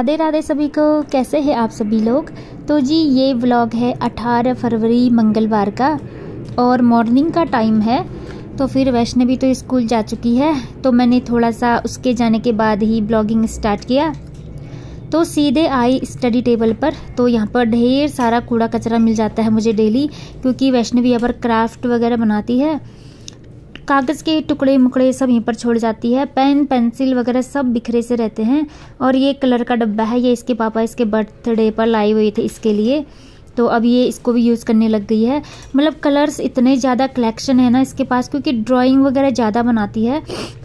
राधे राधे सभी को। कैसे हैं आप सभी लोग। तो जी ये व्लॉग है 18 फरवरी मंगलवार का और मॉर्निंग का टाइम है। तो फिर वैष्णवी तो स्कूल जा चुकी है, तो मैंने थोड़ा सा उसके जाने के बाद ही ब्लॉगिंग स्टार्ट किया। तो सीधे आई स्टडी टेबल पर। तो यहाँ पर ढेर सारा कूड़ा कचरा मिल जाता है मुझे डेली, क्योंकि वैष्णवी यहाँ पर क्राफ्ट वगैरह बनाती है। कागज़ के टुकड़े मुकड़े सब यहीं पर छोड़ जाती है, पेन पेंसिल वगैरह सब बिखरे से रहते हैं। और ये कलर का डब्बा है, ये इसके पापा इसके बर्थडे पर लाए हुए थे इसके लिए, तो अब ये इसको भी यूज़ करने लग गई है। मतलब कलर्स इतने ज़्यादा कलेक्शन है ना इसके पास, क्योंकि ड्राइंग वगैरह ज़्यादा बनाती है,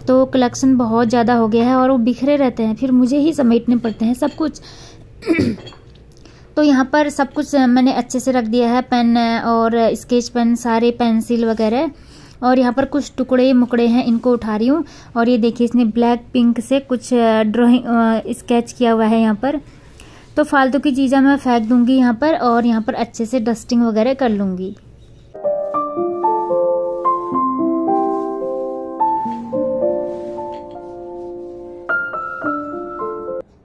तो कलेक्शन बहुत ज़्यादा हो गया है और वो बिखरे रहते हैं, फिर मुझे ही समेटने पड़ते हैं सब कुछ। तो यहाँ पर सब कुछ मैंने अच्छे से रख दिया है, पेन और स्केच पेन सारे पेंसिल वगैरह। और यहाँ पर कुछ टुकड़े मुकड़े हैं, इनको उठा रही हूँ। और ये देखिए इसने ब्लैक पिंक से कुछ ड्राइंग स्केच किया हुआ है यहाँ पर। तो फालतू की चीज़ें मैं फेंक दूंगी यहाँ पर, और यहाँ पर अच्छे से डस्टिंग वगैरह कर लूँगी।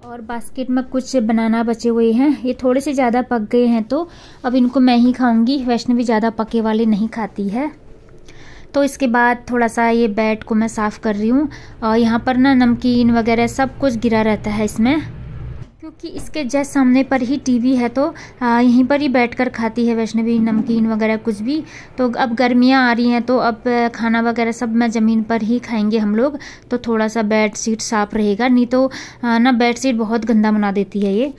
और बास्केट में कुछ बनाना बचे हुए हैं, ये थोड़े से ज़्यादा पक गए हैं, तो अब इनको मैं ही खाऊंगी। वैष्णवी ज़्यादा पके वाले नहीं खाती है। तो इसके बाद थोड़ा सा ये बेड को मैं साफ़ कर रही हूँ। और यहाँ पर ना नमकीन वगैरह सब कुछ गिरा रहता है इसमें, क्योंकि इसके जस्ट सामने पर ही टीवी है, तो यहीं पर ही बैठकर खाती है वैष्णवी नमकीन वगैरह कुछ भी। तो अब गर्मियाँ आ रही हैं, तो अब खाना वगैरह सब मैं ज़मीन पर ही खाएंगे हम लोग। तो थोड़ा सा बेड शीट साफ़ रहेगा, नहीं तो ना बेड शीट बहुत गंदा बना देती है ये।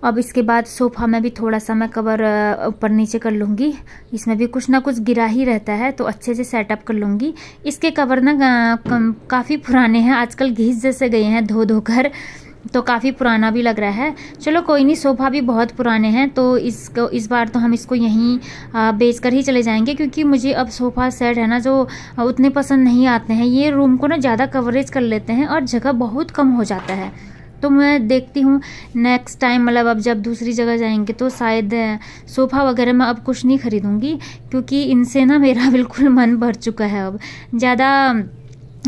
अब इसके बाद सोफ़ा में भी थोड़ा सा मैं कवर ऊपर नीचे कर लूँगी, इसमें भी कुछ ना कुछ गिरा ही रहता है, तो अच्छे से सेटअप कर लूँगी। इसके कवर ना काफ़ी पुराने हैं, आजकल घिस जैसे गए हैं धो धोकर, तो काफ़ी पुराना भी लग रहा है। चलो कोई नहीं, सोफ़ा भी बहुत पुराने हैं, तो इसको इस बार तो हम इसको यहीं बेच कर ही चले जाएंगे, क्योंकि मुझे अब सोफ़ा सेट है ना जो उतने पसंद नहीं आते हैं। ये रूम को ना ज़्यादा कवरेज कर लेते हैं और जगह बहुत कम हो जाता है। तो मैं देखती हूँ नेक्स्ट टाइम, मतलब अब जब दूसरी जगह जाएंगे तो शायद सोफ़ा वगैरह मैं अब कुछ नहीं खरीदूँगी, क्योंकि इनसे ना मेरा बिल्कुल मन भर चुका है। अब ज़्यादा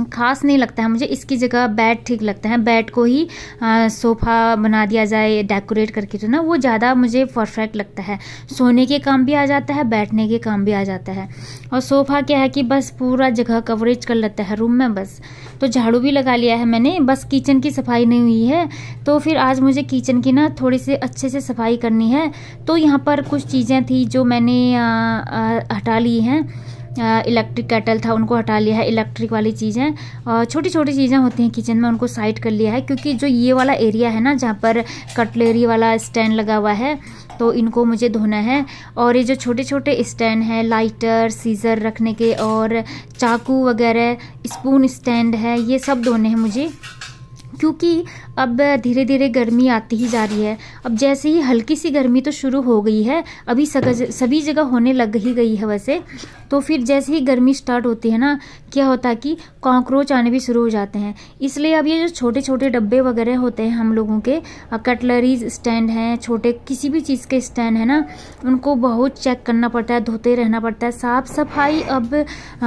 खास नहीं लगता है मुझे, इसकी जगह बेड ठीक लगता है। बेड को ही सोफ़ा बना दिया जाए डेकोरेट करके, तो ना वो ज़्यादा मुझे परफेक्ट लगता है। सोने के काम भी आ जाता है, बैठने के काम भी आ जाता है। और सोफ़ा क्या है कि बस पूरा जगह कवरेज कर लेता है रूम में बस। तो झाड़ू भी लगा लिया है मैंने, बस किचन की सफाई नहीं हुई है, तो फिर आज मुझे किचन की ना थोड़ी सी अच्छे से सफाई करनी है। तो यहाँ पर कुछ चीज़ें थी जो मैंने हटा ली हैं। इलेक्ट्रिक केटल था, उनको हटा लिया है, इलेक्ट्रिक वाली चीज़ें और छोटी छोटी चीज़ें होती हैं किचन में, उनको साइड कर लिया है। क्योंकि जो ये वाला एरिया है ना जहाँ पर कटलेरी वाला स्टैंड लगा हुआ है, तो इनको मुझे धोना है। और ये जो छोटे छोटे स्टैंड हैं, लाइटर सीजर रखने के और चाकू वगैरह, स्पून स्टैंड है, ये सब धोने हैं मुझे, क्योंकि अब धीरे धीरे गर्मी आती ही जा रही है। अब जैसे ही हल्की सी गर्मी तो शुरू हो गई है, अभी सभी जगह होने लग ही गई है वैसे। तो फिर जैसे ही गर्मी स्टार्ट होती है ना, क्या होता है कि कॉकरोच आने भी शुरू हो जाते हैं। इसलिए अब ये जो छोटे छोटे डब्बे वगैरह होते हैं हम लोगों के, कटलरीज स्टैंड हैं, छोटे किसी भी चीज़ के स्टैंड है ना, उनको बहुत चेक करना पड़ता है, धोते रहना पड़ता है। साफ़ सफाई अब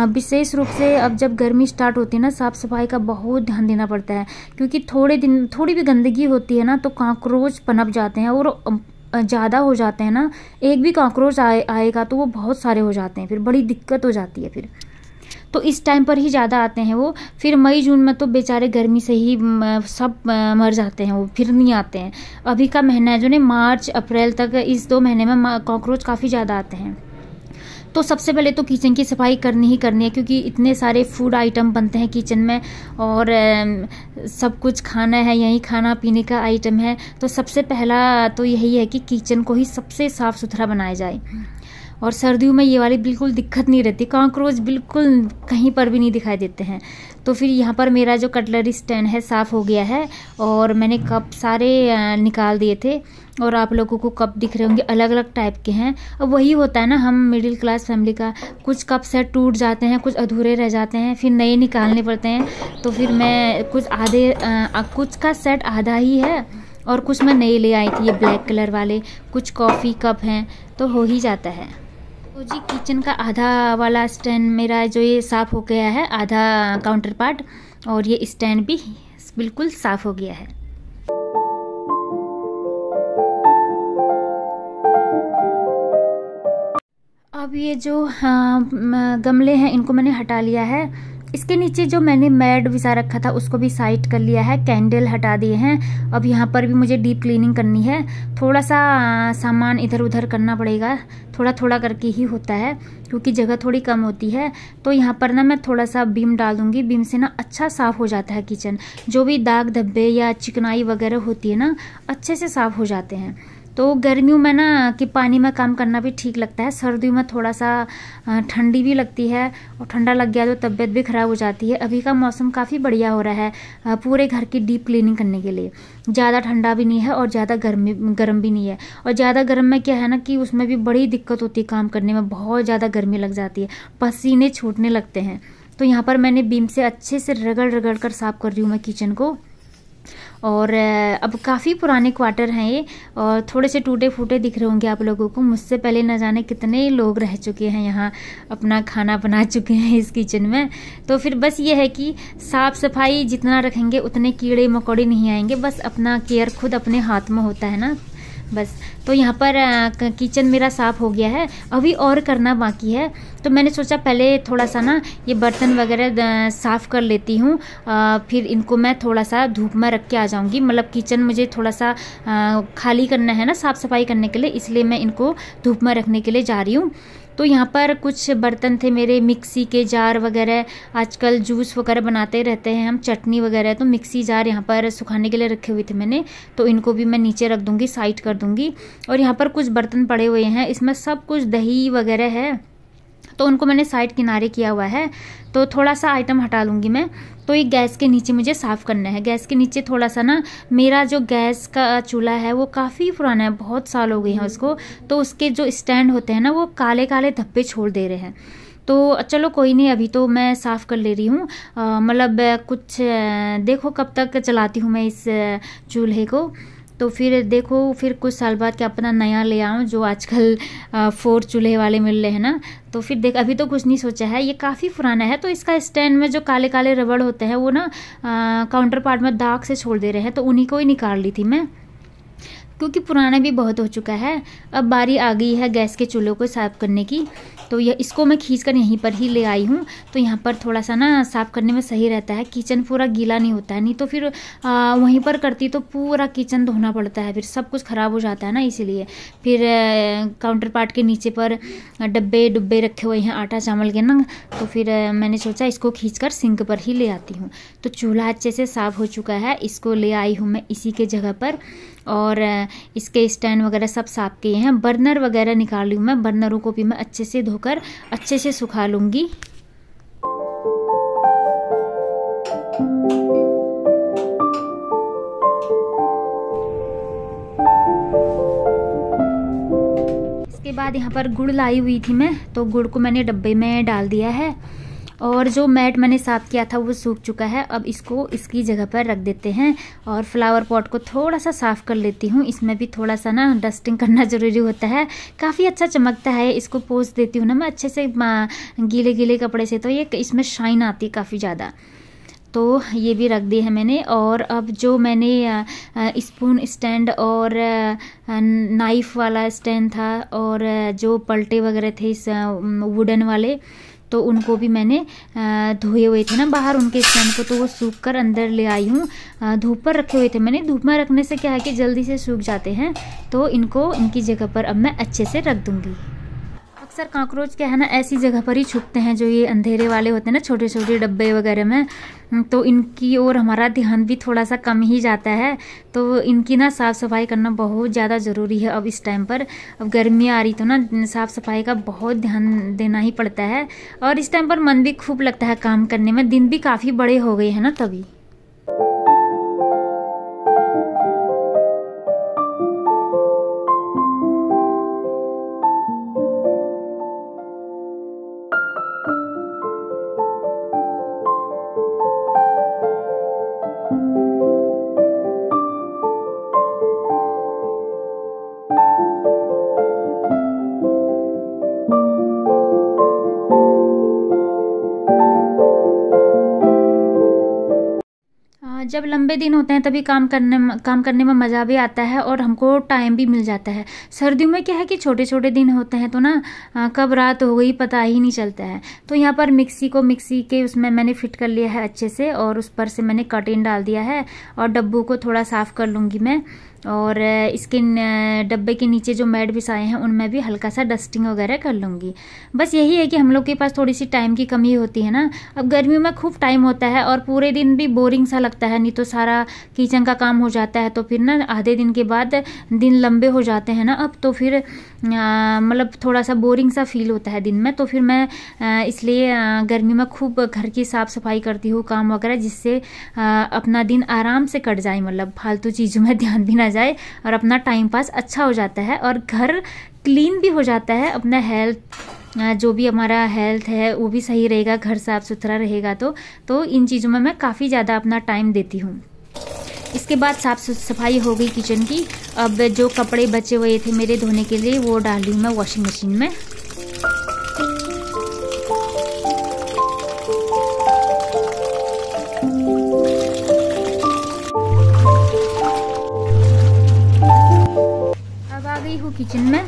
विशेष रूप से अब जब गर्मी स्टार्ट होती है ना, साफ़ सफाई का बहुत ध्यान देना पड़ता है, क्योंकि थोड़ी भी गंदगी होती है ना तो कॉकरोच पनप जाते हैं और ज़्यादा हो जाते हैं ना। एक भी कॉकरोच आएगा तो वो बहुत सारे हो जाते हैं, फिर बड़ी दिक्कत हो जाती है फिर। तो इस टाइम पर ही ज़्यादा आते हैं वो, फिर मई जून में तो बेचारे गर्मी से ही सब मर जाते हैं, वो फिर नहीं आते हैं। अभी का महीना है जो ने मार्च अप्रैल तक, इस 2 महीने में कॉकरोच काफ़ी ज़्यादा आते हैं। तो सबसे पहले तो किचन की सफाई करनी ही करनी है, क्योंकि इतने सारे फूड आइटम बनते हैं किचन में और सब कुछ खाना है, यही खाना पीने का आइटम है। तो सबसे पहला तो यही है कि किचन को ही सबसे साफ़ सुथरा बनाया जाए। और सर्दियों में ये वाली बिल्कुल दिक्कत नहीं रहती, कॉकरोच बिल्कुल कहीं पर भी नहीं दिखाई देते हैं। तो फिर यहाँ पर मेरा जो कटलरी स्टैंड है साफ़ हो गया है, और मैंने कप सारे निकाल दिए थे। और आप लोगों को कप दिख रहे होंगे, अलग अलग टाइप के हैं। अब वही होता है ना, हम मिडिल क्लास फैमिली का, कुछ कप सेट टूट जाते हैं, कुछ अधूरे रह जाते हैं, फिर नए निकालने पड़ते हैं। तो फिर मैं कुछ का सेट आधा ही है और कुछ मैं नए ले आई थी, ये ब्लैक कलर वाले। कुछ कॉफ़ी कप हैं, तो हो ही जाता है। तो जी किचन का आधा वाला स्टैंड मेरा जो ये साफ़ हो गया है, आधा काउंटर पार्ट, और ये स्टैंड भी बिल्कुल साफ़ हो गया है। अब ये जो गमले हैं इनको मैंने हटा लिया है। इसके नीचे जो मैंने मैट बिछा रखा था उसको भी साइड कर लिया है, कैंडल हटा दिए हैं। अब यहाँ पर भी मुझे डीप क्लीनिंग करनी है। थोड़ा सा सामान इधर उधर करना पड़ेगा, थोड़ा थोड़ा करके ही होता है क्योंकि जगह थोड़ी कम होती है। तो यहाँ पर ना मैं थोड़ा सा बीम डाल दूंगी, बीम से ना अच्छा साफ़ हो जाता है किचन। जो भी दाग धब्बे या चिकनाई वगैरह होती है ना, अच्छे से साफ़ हो जाते हैं। तो गर्मियों में ना कि पानी में काम करना भी ठीक लगता है, सर्दियों में थोड़ा सा ठंडी भी लगती है और ठंडा लग गया तो तबीयत भी ख़राब हो जाती है। अभी का मौसम काफ़ी बढ़िया हो रहा है पूरे घर की डीप क्लीनिंग करने के लिए। ज़्यादा ठंडा भी नहीं है और ज़्यादा गर्म भी नहीं है। और ज़्यादा गर्म में क्या है ना कि उसमें भी बड़ी दिक्कत होती है, काम करने में बहुत ज़्यादा गर्मी लग जाती है, पसीने छूटने लगते हैं। तो यहाँ पर मैंने बीम से अच्छे से रगड़ रगड़ कर साफ़ कर रही हूँ मैं किचन को। और अब काफ़ी पुराने क्वार्टर हैं ये और थोड़े से टूटे फूटे दिख रहे होंगे आप लोगों को। मुझसे पहले न जाने कितने लोग रह चुके हैं यहाँ, अपना खाना बना चुके हैं इस किचन में। तो फिर बस ये है कि साफ़ सफाई जितना रखेंगे उतने कीड़े मकोड़े नहीं आएंगे। बस अपना केयर खुद अपने हाथ में होता है ना, बस। तो यहाँ पर किचन मेरा साफ़ हो गया है, अभी और करना बाकी है। तो मैंने सोचा पहले थोड़ा सा ना ये बर्तन वगैरह साफ़ कर लेती हूँ, फिर इनको मैं थोड़ा सा धूप में रख के आ जाऊँगी। मतलब किचन मुझे थोड़ा सा खाली करना है ना साफ़ सफाई करने के लिए, इसलिए मैं इनको धूप में रखने के लिए जा रही हूँ। तो यहाँ पर कुछ बर्तन थे मेरे, मिक्सी के जार वगैरह, आजकल जूस वगैरह बनाते रहते हैं हम, चटनी वगैरह, तो मिक्सी जार यहाँ पर सुखाने के लिए रखे हुए थे मैंने। तो इनको भी मैं नीचे रख दूँगी, साइड कर दूँगी। और यहाँ पर कुछ बर्तन पड़े हुए हैं, इसमें सब कुछ दही वगैरह है, तो उनको मैंने साइड किनारे किया हुआ है। तो थोड़ा सा आइटम हटा लूँगी मैं। तो ये गैस के नीचे मुझे साफ़ करना है। गैस के नीचे थोड़ा सा ना, मेरा जो गैस का चूल्हा है वो काफ़ी पुराना है, बहुत साल हो गए हैं उसको। तो उसके जो स्टैंड होते हैं ना वो काले काले धब्बे छोड़ दे रहे हैं। तो चलो कोई नहीं, अभी तो मैं साफ़ कर ले रही हूँ। मतलब कुछ देखो कब तक चलाती हूँ मैं इस चूल्हे को। तो फिर देखो, फिर कुछ साल बाद क्या अपना नया ले आऊँ, जो आजकल 4 चूल्हे वाले मिल रहे हैं ना। तो फिर देख, अभी तो कुछ नहीं सोचा है, ये काफ़ी पुराना है। तो इसका स्टैंड में जो काले काले रबड़ होते हैं वो ना काउंटर पार्ट में दाग से छोड़ दे रहे हैं, तो उन्हीं को ही निकाल ली थी मैं, क्योंकि पुराना भी बहुत हो चुका है। अब बारी आ गई है गैस के चूल्हे को साफ़ करने की। तो ये इसको मैं खींचकर यहीं पर ही ले आई हूँ। तो यहाँ पर थोड़ा सा ना साफ़ करने में सही रहता है, किचन पूरा गीला नहीं होता है। नहीं तो फिर वहीं पर करती तो पूरा किचन धोना पड़ता है, फिर सब कुछ ख़राब हो जाता है ना। इसीलिए फिर काउंटर पार्ट के नीचे पर डब्बे डुब्बे रखे हुए हैं आटा चावल के ना। तो फिर मैंने सोचा इसको खींचकर सिंक पर ही ले आती हूँ। तो चूल्हा अच्छे से साफ़ हो चुका है, इसको ले आई हूँ मैं इसी के जगह पर। और इसके स्टैंड वगैरह सब साफ़ किए हैं। बर्नर वगैरह निकाल ली हूँ मैं, बर्नरों को भी मैं अच्छे से धोकर अच्छे से सुखा लूँगी। इसके बाद यहाँ पर गुड़ लाई हुई थी मैं, तो गुड़ को मैंने डब्बे में डाल दिया है। और जो मैट मैंने साफ़ किया था वो सूख चुका है। अब इसको इसकी जगह पर रख देते हैं। और फ्लावर पॉट को थोड़ा सा साफ़ कर लेती हूँ, इसमें भी थोड़ा सा ना डस्टिंग करना ज़रूरी होता है, काफ़ी अच्छा चमकता है। इसको पोंछ देती हूँ ना मैं अच्छे से गीले गीले कपड़े से, तो ये इसमें शाइन आती है काफ़ी ज़्यादा। तो ये भी रख दिए हैं मैंने। और अब जो मैंने स्पून स्टैंड और नाइफ़ वाला स्टैंड था और जो पलटे वगैरह थे इस वुडन वाले, तो उनको भी मैंने धोए हुए थे ना बाहर उनके स्टैंड को, तो वो सूख कर अंदर ले आई हूँ। धूप पर रखे हुए थे मैंने, धूप में रखने से क्या है कि जल्दी से सूख जाते हैं। तो इनको इनकी जगह पर अब मैं अच्छे से रख दूँगी। अक्सर कॉकरोच क्या है ना ऐसी जगह पर ही छुपते हैं जो ये अंधेरे वाले होते हैं ना, छोटे छोटे डब्बे वगैरह में। तो इनकी ओर हमारा ध्यान भी थोड़ा सा कम ही जाता है। तो इनकी ना साफ़ सफाई करना बहुत ज़्यादा ज़रूरी है अब इस टाइम पर। अब गर्मी आ रही तो ना साफ़ सफाई का बहुत ध्यान देना ही पड़ता है। और इस टाइम पर मन भी खूब लगता है काम करने में, दिन भी काफ़ी बड़े हो गए हैं ना तभी। जब लंबे दिन होते हैं तभी काम करने में मज़ा भी आता है और हमको टाइम भी मिल जाता है। सर्दियों में क्या है कि छोटे छोटे दिन होते हैं तो ना कब रात हो गई पता ही नहीं चलता है। तो यहाँ पर मिक्सी के उसमें मैंने फिट कर लिया है अच्छे से और उस पर से मैंने कर्टेन डाल दिया है और डब्बों को थोड़ा साफ़ कर लूँगी मैं। और इसके डब्बे के नीचे जो मैट बिछाए हैं उनमें भी हल्का सा डस्टिंग वगैरह कर लूँगी। बस यही है कि हम लोग के पास थोड़ी सी टाइम की कमी होती है ना। अब गर्मियों में खूब टाइम होता है और पूरे दिन भी बोरिंग सा लगता है, नहीं तो सारा किचन का काम हो जाता है तो फिर ना आधे दिन के बाद दिन लंबे हो जाते हैं ना अब, तो फिर मतलब थोड़ा सा बोरिंग सा फील होता है दिन में। तो फिर मैं इसलिए गर्मी में खूब घर की साफ़ सफाई करती हूँ काम वगैरह, जिससे अपना दिन आराम से कट जाए, मतलब फालतू चीज़ों में ध्यान भी ना जाए और अपना टाइम पास अच्छा हो जाता है और घर क्लीन भी हो जाता है। अपना हेल्थ जो भी हमारा हेल्थ है वो भी सही रहेगा, घर साफ़ सुथरा रहेगा। तो इन चीज़ों में मैं काफ़ी ज़्यादा अपना टाइम देती हूँ। इसके बाद साफ़ सफाई हो गई किचन की। अब जो कपड़े बचे हुए थे मेरे धोने के लिए वो डाल रही हूँ मैं वॉशिंग मशीन में। अब आ गई हूँ किचन में।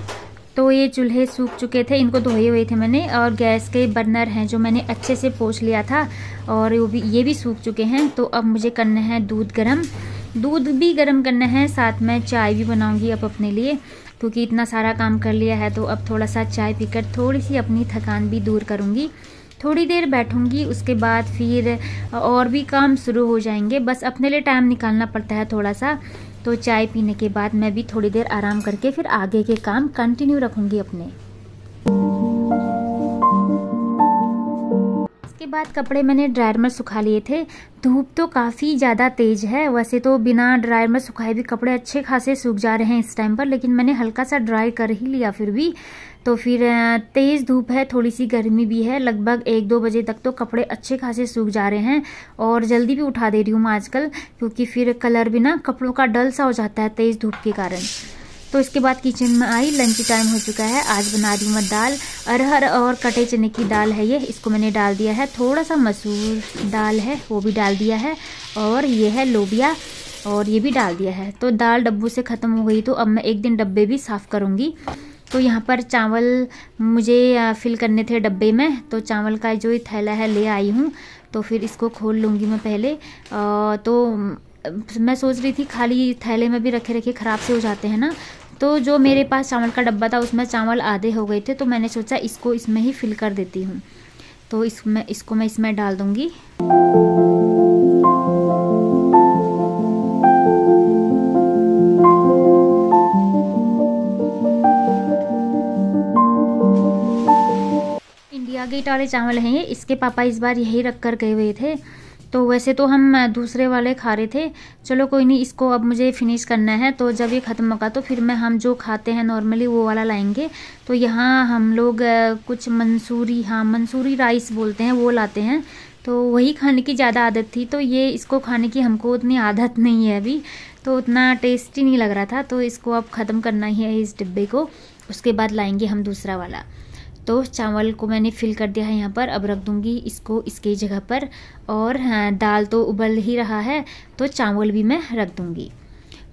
तो ये चूल्हे सूख चुके थे, इनको धोए हुए थे मैंने, और गैस के बर्नर हैं जो मैंने अच्छे से पोंछ लिया था और ये भी सूख चुके हैं। तो अब मुझे करना है दूध भी गर्म करना है, साथ में चाय भी बनाऊंगी अब अपने लिए, क्योंकि इतना सारा काम कर लिया है। तो अब थोड़ा सा चाय पीकर थोड़ी सी अपनी थकान भी दूर करूंगी, थोड़ी देर बैठूंगी, उसके बाद फिर और भी काम शुरू हो जाएंगे। बस अपने लिए टाइम निकालना पड़ता है थोड़ा सा। तो चाय पीने के बाद मैं भी थोड़ी देर आराम करके फिर आगे के काम कंटिन्यू रखूंगी अपने। इसके बाद कपड़े मैंने ड्रायर में सुखा लिए थे। धूप तो काफ़ी ज़्यादा तेज़ है, वैसे तो बिना ड्रायर में सुखाए भी कपड़े अच्छे खासे सूख जा रहे हैं इस टाइम पर, लेकिन मैंने हल्का सा ड्राई कर ही लिया फिर भी। तो फिर तेज़ धूप है, थोड़ी सी गर्मी भी है, लगभग 1-2 बजे तक तो कपड़े अच्छे खासे सूख जा रहे हैं। और जल्दी भी उठा दे रही हूँ मैं आजकल, क्योंकि फिर कलर भी ना कपड़ों का डल सा हो जाता है तेज़ धूप के कारण। तो इसके बाद किचन में आई, लंच टाइम हो चुका है। आज बना रही हूँ मैं दाल, अरहर और कटे चने की दाल है ये, इसको मैंने डाल दिया है। थोड़ा सा मसूर दाल है वो भी डाल दिया है, और ये है लोबिया और ये भी डाल दिया है। तो दाल डब्बू से ख़त्म हो गई, तो अब मैं एक दिन डब्बे भी साफ़ करूँगी। तो यहाँ पर चावल मुझे फिल करने थे डब्बे में, तो चावल का जो ये थैला है ले आई हूँ। तो फिर इसको खोल लूँगी मैं पहले। तो मैं सोच रही थी खाली थैले में भी रखे ख़राब से हो जाते हैं ना। तो जो मेरे पास चावल का डब्बा था उसमें चावल आधे हो गए थे, तो मैंने सोचा इसको इसमें ही फिल कर देती हूँ। तो इसको मैं इसमें डाल दूँगी। इंडिया गेट वाले चावल हैं ये, इसके पापा इस बार यही रख कर गए हुए थे। तो वैसे तो हम दूसरे वाले खा रहे थे, चलो कोई नहीं, इसको अब मुझे फिनिश करना है। तो जब ये ख़त्म होगा तो फिर हम जो खाते हैं नॉर्मली वो वाला लाएंगे। तो यहाँ हम लोग कुछ मंसूरी राइस बोलते हैं वो लाते हैं, तो वही खाने की ज़्यादा आदत थी। तो ये इसको खाने की हमको उतनी आदत नहीं है अभी, तो उतना टेस्टी नहीं लग रहा था। तो इसको अब ख़त्म करना ही है इस डिब्बे को, उसके बाद लाएंगे हम दूसरा वाला। तो चावल को मैंने फिल कर दिया है यहाँ पर, अब रख दूँगी इसको इसके जगह पर। और हाँ, दाल तो उबल ही रहा है, तो चावल भी मैं रख दूँगी।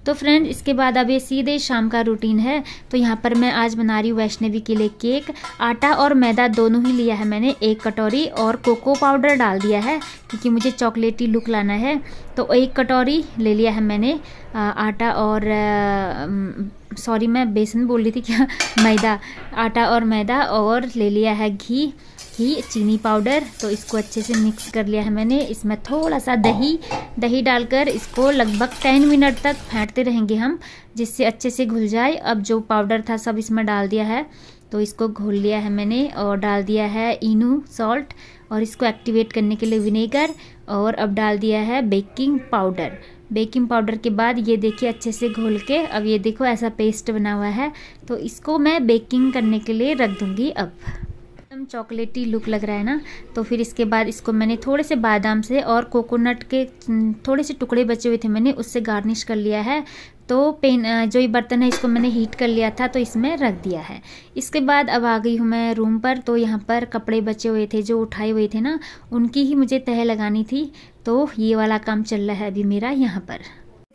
तो फ्रेंड, इसके बाद अब ये सीधे शाम का रूटीन है। तो यहाँ पर मैं आज बना रही हूँ वैष्णवी के लिए केक। आटा और मैदा दोनों ही लिया है मैंने, 1 कटोरी, और कोको पाउडर डाल दिया है क्योंकि मुझे चॉकलेटी लुक लाना है। तो 1 कटोरी ले लिया है मैंने आटा और सॉरी मैं बेसन बोल रही थी क्या, मैदा। आटा और मैदा, और ले लिया है घी, चीनी पाउडर। तो इसको अच्छे से मिक्स कर लिया है मैंने। इसमें थोड़ा सा दही डालकर इसको लगभग 10 मिनट तक फेंटते रहेंगे हम, जिससे अच्छे से घुल जाए। अब जो पाउडर था सब इसमें डाल दिया है, तो इसको घोल लिया है मैंने, और डाल दिया है इनो सॉल्ट, और इसको एक्टिवेट करने के लिए विनेगर, और अब डाल दिया है बेकिंग पाउडर। बेकिंग पाउडर के बाद ये देखिए अच्छे से घोल के, अब ये देखो ऐसा पेस्ट बना हुआ है। तो इसको मैं बेकिंग करने के लिए रख दूँगी। अब एकदम चॉकलेटी लुक लग रहा है ना। तो फिर इसके बाद इसको मैंने थोड़े से बादाम से और कोकोनट के थोड़े से टुकड़े बचे हुए थे मैंने, उससे गार्निश कर लिया है। तो जो ये बर्तन है इसको मैंने हीट कर लिया था, तो इसमें रख दिया है। इसके बाद अब आ गई हूँ मैं रूम पर। तो यहाँ पर कपड़े बचे हुए थे जो उठाए हुए थे ना, उनकी ही मुझे तह लगानी थी। तो ये वाला काम चल रहा है अभी मेरा यहाँ पर।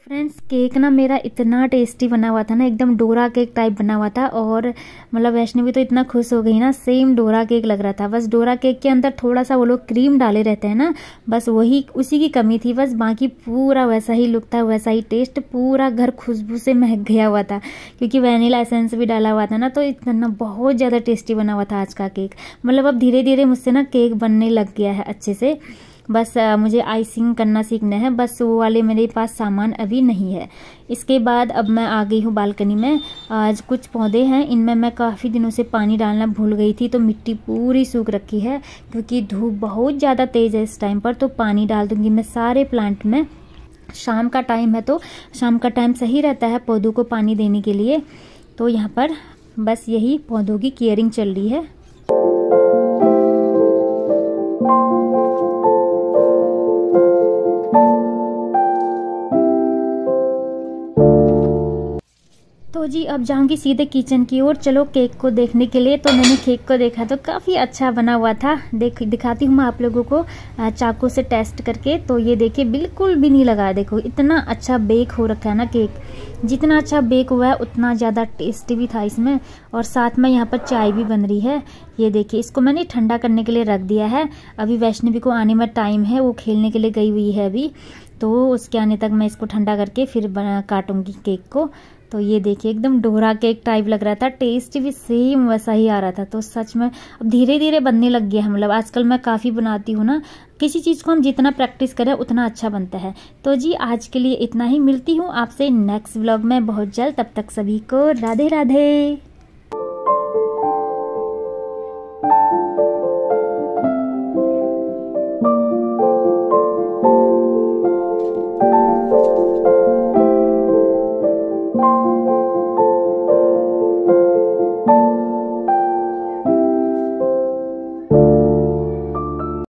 फ्रेंड्स केक ना मेरा इतना टेस्टी बना हुआ था ना, एकदम डोरा केक टाइप बना हुआ था। और मतलब वैष्णवी तो इतना खुश हो गई ना, सेम डोरा केक लग रहा था। बस डोरा केक के अंदर थोड़ा सा वो लोग क्रीम डाले रहते हैं ना, बस वही उसी की कमी थी बस, बाकी पूरा वैसा ही लुक था, वैसा ही टेस्ट, पूरा घर खुशबू से महक गया हुआ था क्योंकि वैनिला एसेंस भी डाला हुआ था ना। तो इतना बहुत ज़्यादा टेस्टी बना हुआ था आज का केक। मतलब अब धीरे धीरे मुझसे ना केक बनने लग गया है अच्छे से। बस मुझे आइसिंग करना सीखना है, बस वो वाले मेरे पास सामान अभी नहीं है। इसके बाद अब मैं आ गई हूँ बालकनी में। आज कुछ पौधे हैं, इनमें मैं काफ़ी दिनों से पानी डालना भूल गई थी, तो मिट्टी पूरी सूख रखी है क्योंकि धूप बहुत ज़्यादा तेज़ है इस टाइम पर। तो पानी डाल दूँगी मैं सारे प्लांट में। शाम का टाइम है तो शाम का टाइम सही रहता है पौधों को पानी देने के लिए। तो यहाँ पर बस यही पौधों की केयरिंग चल रही है। तो जी अब जाऊंगी सीधे किचन की ओर। चलो केक को देखने के लिए। तो मैंने केक को देखा तो काफ़ी अच्छा बना हुआ था। दिखाती हूँ मैं आप लोगों को चाकू से टेस्ट करके। तो ये देखिए बिल्कुल भी नहीं लगा, देखो इतना अच्छा बेक हो रखा है ना केक। जितना अच्छा बेक हुआ है उतना ज़्यादा टेस्टी भी था इसमें। और साथ में यहाँ पर चाय भी बन रही है। ये देखिए इसको मैंने ठंडा करने के लिए रख दिया है। अभी वैष्णवी को आने में टाइम है, वो खेलने के लिए गई हुई है अभी, तो उसके आने तक मैं इसको ठंडा करके फिर काटूंगी केक को। तो ये देखिए एकदम डोरा केक टाइप लग रहा था, टेस्ट भी सेम वैसा ही आ रहा था। तो सच में अब धीरे धीरे बनने लग गया है। मतलब आजकल मैं काफ़ी बनाती हूँ ना, किसी चीज़ को हम जितना प्रैक्टिस करें उतना अच्छा बनता है। तो जी आज के लिए इतना ही, मिलती हूँ आपसे नेक्स्ट व्लॉग में बहुत जल्द। तब तक सभी को राधे राधे।